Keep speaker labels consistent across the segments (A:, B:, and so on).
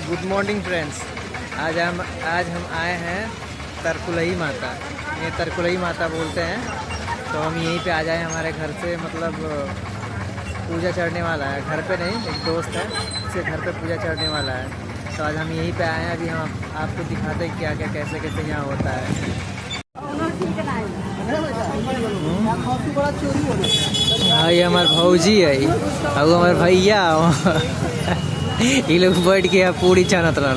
A: Good morning friends. आज हम आए हैं तरकुलही माता। ये तरकुलही माता बोलते हैं। तो हम यहीं पे आ जाए, हमारे घर से मतलब पूजा चढ़ने वाला है। घर पे नहीं, एक दोस्त है, उसके घर पे पूजा चढ़ने वाला है। तो आज हम यहीं पे आए हैं। अभी हम आपको दिखाते हैं क्या क्या कैसे कैसे यहाँ होता है। हाँ, ये हमारे भौजी है और हमारे भैया ये लोग बैठ के यहाँ पूरी छानत रहा।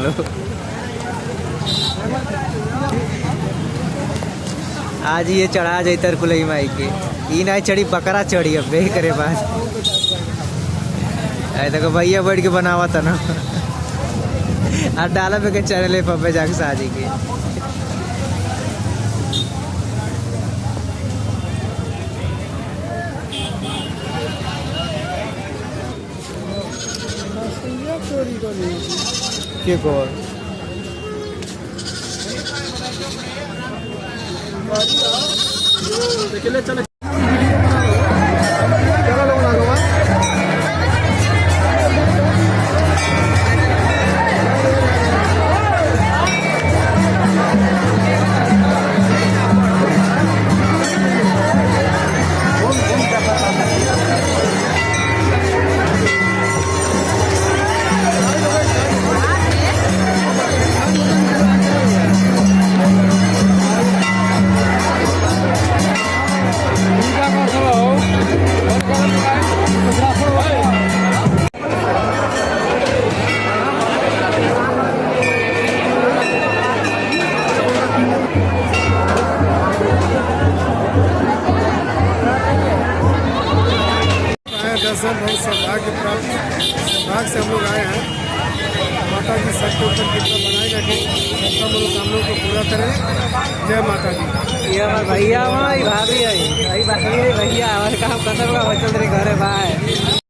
A: आज ये चढ़ा जाए तरकुलही माई के। ई नहीं चढ़ी, बकरा चढ़ी। अब बे करे बाद देखो भैया बैठ के बनावा था ना और डाला पे के चढ़े पब्बे जाके शादी के। के कौन चलो
B: दर्शन बहुत सौभाग्य प्राप्त सौभाग्य से हम लोग आए हैं। माता जी सबके ऊपर कृपा बनाए रखें, सबका मनोकामनाओं को पूरा करें। जय माता दी।
A: ये हमारे भैया भाभी है, भैया हमारे काम खत्म हुआ, बचल तेरे घर है भाई।